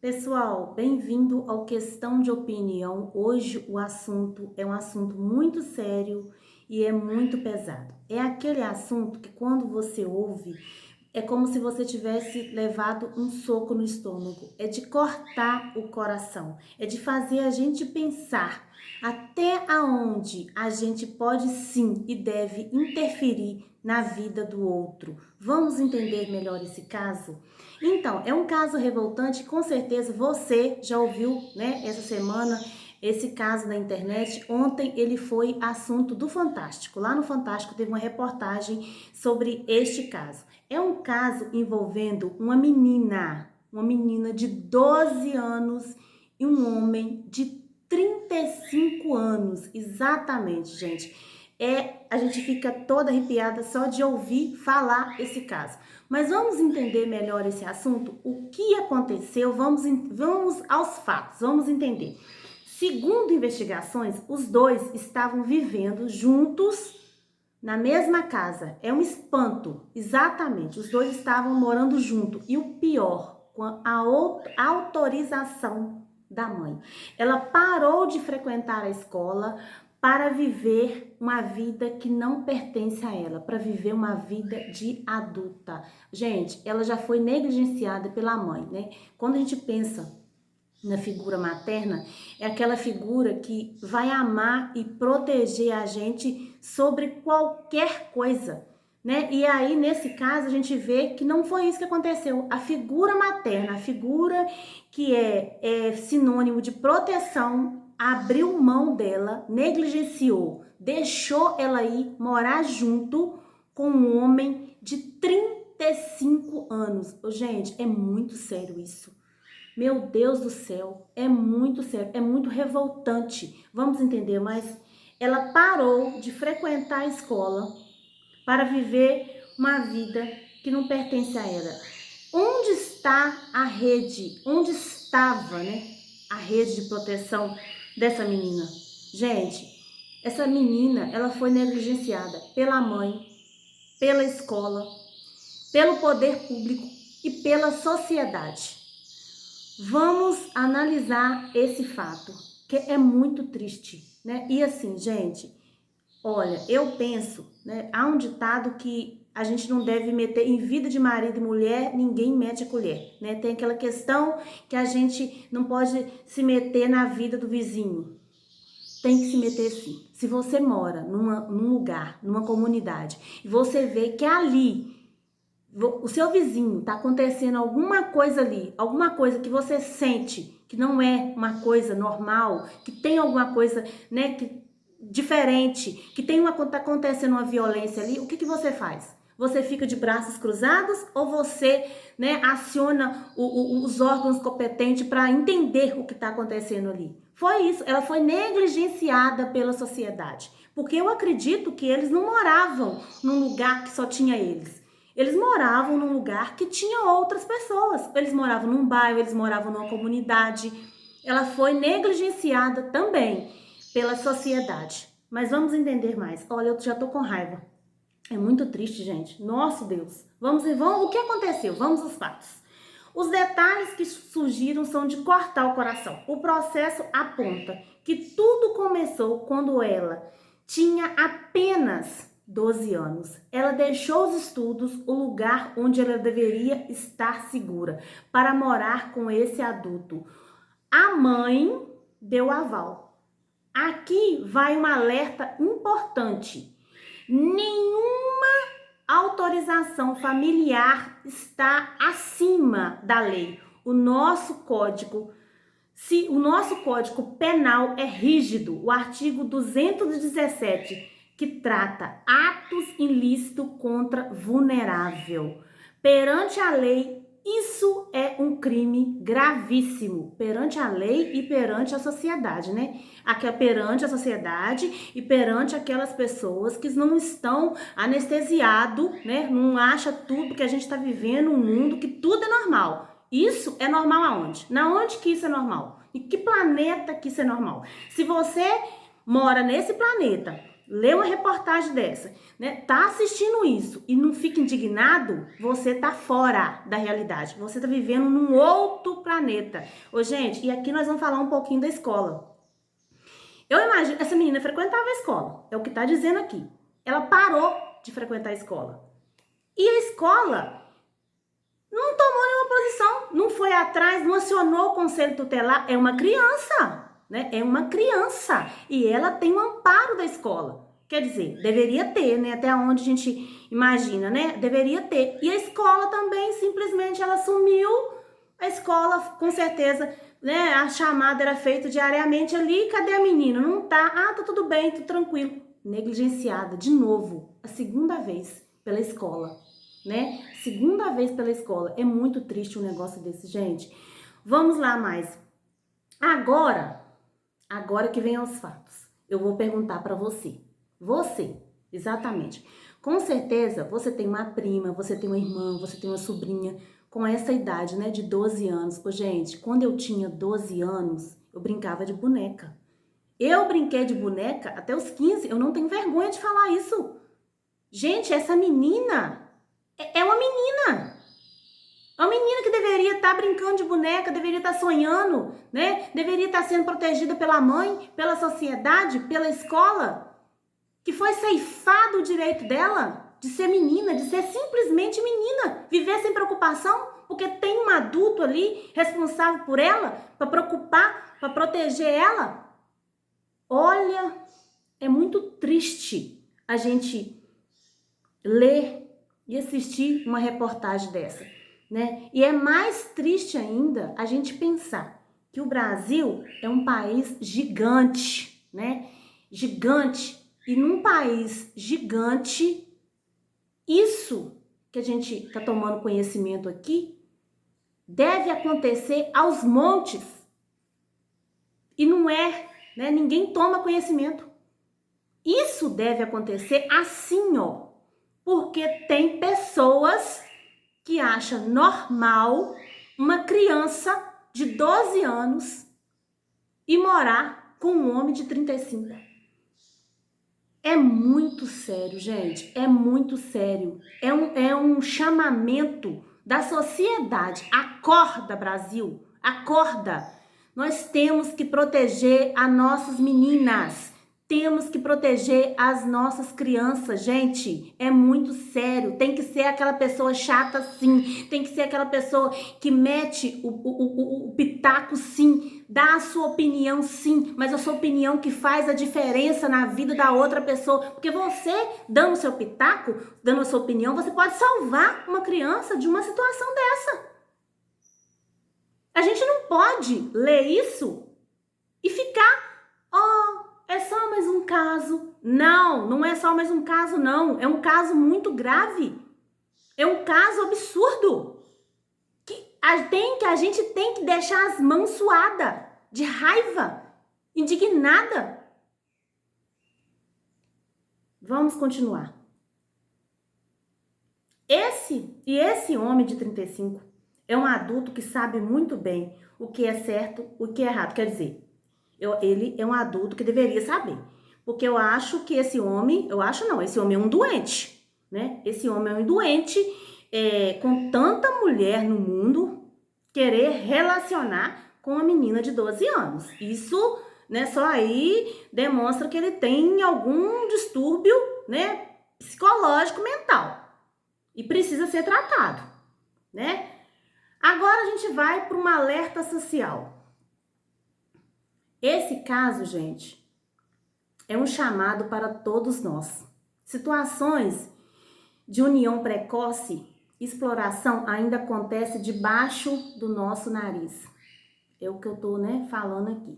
Pessoal, bem-vindo ao Questão de Opinião. Hoje o assunto é um assunto muito sério e é muito pesado. É aquele assunto que quando você ouve, é como se você tivesse levado um soco no estômago. É de cortar o coração, é de fazer a gente pensar até aonde a gente pode sim e deve interferir na vida do outro. Vamos entender melhor esse caso? Então, é um caso revoltante, com certeza você já ouviu, né, essa semana, esse caso na internet. Ontem ele foi assunto do Fantástico. Lá no Fantástico teve uma reportagem sobre este caso. É um caso envolvendo uma menina de 12 anos e um homem de 35 anos, exatamente, gente. A gente fica toda arrepiada só de ouvir falar esse caso. Mas vamos entender melhor esse assunto? O que aconteceu? Vamos aos fatos, vamos entender. Segundo investigações, os dois estavam vivendo juntos na mesma casa. É um espanto, exatamente. Os dois estavam morando junto. E o pior, com a autorização da mãe. Ela parou de frequentar a escola para viver uma vida que não pertence a ela, para viver uma vida de adulta. Gente, ela já foi negligenciada pela mãe, né? Quando a gente pensa na figura materna, é aquela figura que vai amar e proteger a gente sobre qualquer coisa, né? E aí, nesse caso, a gente vê que não foi isso que aconteceu. A figura materna, a figura que é sinônimo de proteção, abriu mão dela, negligenciou, deixou ela ir morar junto com um homem de 35 anos. Gente, é muito sério isso. Meu Deus do céu, é muito sério, é muito revoltante. Vamos entender, mas ela parou de frequentar a escola para viver uma vida que não pertence a ela. Onde está a rede? Onde estava, né, a rede de proteção dessa menina? Gente, essa menina, ela foi negligenciada pela mãe, pela escola, pelo poder público e pela sociedade. Vamos analisar esse fato, que é muito triste, né? E assim, gente, olha, eu penso, né? Há um ditado que a gente não deve meter em vida de marido e mulher, ninguém mete a colher, né? Tem aquela questão que a gente não pode se meter na vida do vizinho. Tem que se meter sim. Se você mora num lugar, numa comunidade, e você vê que ali o seu vizinho tá acontecendo alguma coisa ali, alguma coisa que você sente que não é uma coisa normal, que tem alguma coisa, né, que diferente, que tá acontecendo uma violência ali, o que você faz? Você fica de braços cruzados ou você, né, aciona os órgãos competentes para entender o que está acontecendo ali? Foi isso, ela foi negligenciada pela sociedade, porque eu acredito que eles não moravam num lugar que só tinha eles. Eles moravam num lugar que tinha outras pessoas. Eles moravam num bairro, eles moravam numa comunidade. Ela foi negligenciada também pela sociedade. Mas vamos entender mais. Olha, eu já tô com raiva. É muito triste, gente. Nosso Deus. O que aconteceu? Vamos aos fatos. Os detalhes que surgiram são de cortar o coração. O processo aponta que tudo começou quando ela tinha apenas 12 anos. Ela deixou os estudos, o lugar onde ela deveria estar segura, para morar com esse adulto. A mãe deu aval. Aqui vai um alerta importante. Nenhuma autorização familiar está acima da lei. O nosso código penal é rígido, o artigo 217, que trata atos ilícitos contra vulnerável. Perante a lei, isso é um crime gravíssimo, perante a lei e perante a sociedade, né? Perante a sociedade e perante aquelas pessoas que não estão anestesiados, né? Não acha tudo que a gente está vivendo um mundo que tudo é normal. Isso é normal aonde? Na onde que isso é normal? Em que planeta que isso é normal? Se você mora nesse planeta, lê uma reportagem dessa, né? Tá assistindo isso e não fica indignado, você tá fora da realidade. Você tá vivendo num outro planeta. Ô, gente, e aqui nós vamos falar um pouquinho da escola. Eu imagino, essa menina frequentava a escola, é o que tá dizendo aqui. Ela parou de frequentar a escola. E a escola não tomou nenhuma posição, não foi atrás, não acionou o conselho tutelar. É uma criança, né? É uma criança e ela tem um amparo da escola. Quer dizer, deveria ter, né? Até onde a gente imagina, né? Deveria ter. E a escola também, simplesmente, ela sumiu. A escola, com certeza, né? A chamada era feita diariamente ali. Cadê a menina? Não tá. Ah, tá tudo bem, tudo tranquilo. Negligenciada, de novo, a segunda vez pela escola, né? Segunda vez pela escola. É muito triste um negócio desse, gente. Vamos lá mais. Agora que vem aos fatos. Eu vou perguntar para você. Você, exatamente. Com certeza, você tem uma prima, você tem uma irmã, você tem uma sobrinha com essa idade, né, de 12 anos. Ô, gente, quando eu tinha 12 anos, eu brincava de boneca. Eu brinquei de boneca até os 15. Eu não tenho vergonha de falar isso. Gente, essa menina é uma menina. É uma menina que deveria estar brincando de boneca, deveria estar sonhando, né? Deveria estar sendo protegida pela mãe, pela sociedade, pela escola, que foi ceifado o direito dela de ser menina, de ser simplesmente menina, viver sem preocupação, porque tem um adulto ali responsável por ela, para preocupar, para proteger ela. Olha, é muito triste a gente ler e assistir uma reportagem dessa, né? E é mais triste ainda a gente pensar que o Brasil é um país gigante, né? Gigante. E num país gigante, isso que a gente está tomando conhecimento aqui deve acontecer aos montes. E não é, né? Ninguém toma conhecimento. Isso deve acontecer assim, ó. Porque tem pessoas que acham normal uma criança de 12 anos e morar com um homem de 35. É muito sério, gente. É muito sério. É um chamamento da sociedade. Acorda, Brasil. Acorda. Nós temos que proteger as nossas meninas. Temos que proteger as nossas crianças, gente. É muito sério. Tem que ser aquela pessoa chata, sim. Tem que ser aquela pessoa que mete o pitaco, sim. Dá a sua opinião, sim. Mas a sua opinião que faz a diferença na vida da outra pessoa. Porque você, dando o seu pitaco, dando a sua opinião, você pode salvar uma criança de uma situação dessa. A gente não pode ler isso e ficar, é só mais um caso. Não, não é só mais um caso, não. É um caso muito grave. É um caso absurdo. A gente tem que deixar as mãos suadas, de raiva, indignada. Vamos continuar. Esse homem de 35 é um adulto que sabe muito bem o que é certo, o que é errado. Quer dizer, ele é um adulto que deveria saber. Porque eu acho que esse homem é um doente, né? Esse homem é um doente, com tanta mulher no mundo, querer relacionar com uma menina de 12 anos. Isso, né, só aí demonstra que ele tem algum distúrbio, né, psicológico mental e precisa ser tratado, né? Agora a gente vai para um alerta social. Esse caso, gente, é um chamado para todos nós. Situações de união precoce, exploração ainda acontece debaixo do nosso nariz. É o que eu tô, né, falando aqui.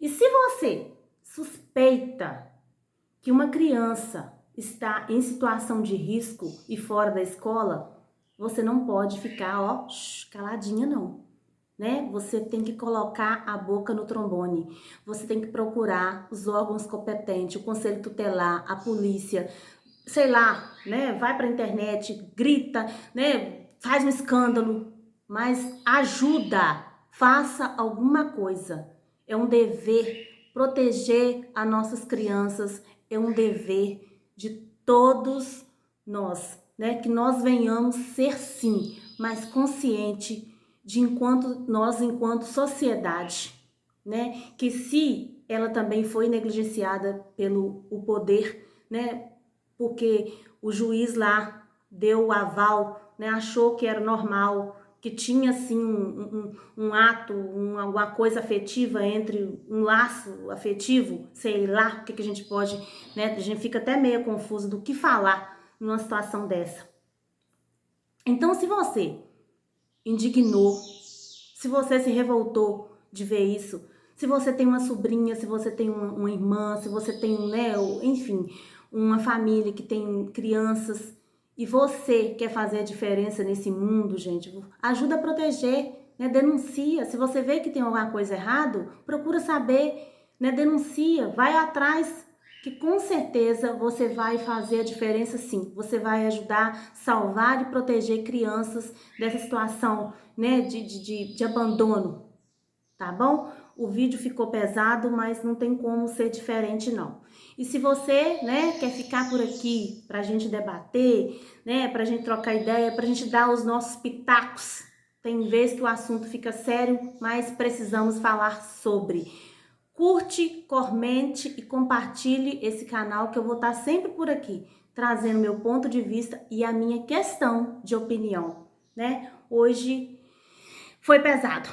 E se você suspeita que uma criança está em situação de risco e fora da escola, você não pode ficar, caladinha não, né? Você tem que colocar a boca no trombone. Você tem que procurar os órgãos competentes, o conselho tutelar, a polícia, sei lá, né? Vai pra internet, grita, né? Faz um escândalo, mas ajuda, faça alguma coisa. É um dever proteger as nossas crianças, é um dever de todos nós, né? Que nós venhamos ser sim, mais consciente de enquanto sociedade, né? Que se ela também foi negligenciada pelo o poder, né? Porque o juiz lá deu o aval, né? Achou que era normal, que tinha assim um ato, alguma coisa afetiva entre um laço afetivo, sei lá o que a gente pode, né? A gente fica até meio confuso do que falar numa situação dessa. Então, se você indignou, se você se revoltou de ver isso, se você tem uma sobrinha, se você tem uma irmã, se você tem, né, enfim, uma família que tem crianças e você quer fazer a diferença nesse mundo, gente, ajuda a proteger, né, denuncia. Se você vê que tem alguma coisa errada, procura saber, né, denuncia, vai atrás, que com certeza você vai fazer a diferença sim. Você vai ajudar, salvar e proteger crianças dessa situação, né, de abandono, tá bom? O vídeo ficou pesado, mas não tem como ser diferente não. E se você, né, quer ficar por aqui pra gente debater, né, pra gente trocar ideia, pra gente dar os nossos pitacos, tem vezes que o assunto fica sério, mas precisamos falar sobre. Curte, comente e compartilhe esse canal que eu vou estar sempre por aqui, trazendo meu ponto de vista e a minha questão de opinião, né? Hoje foi pesado.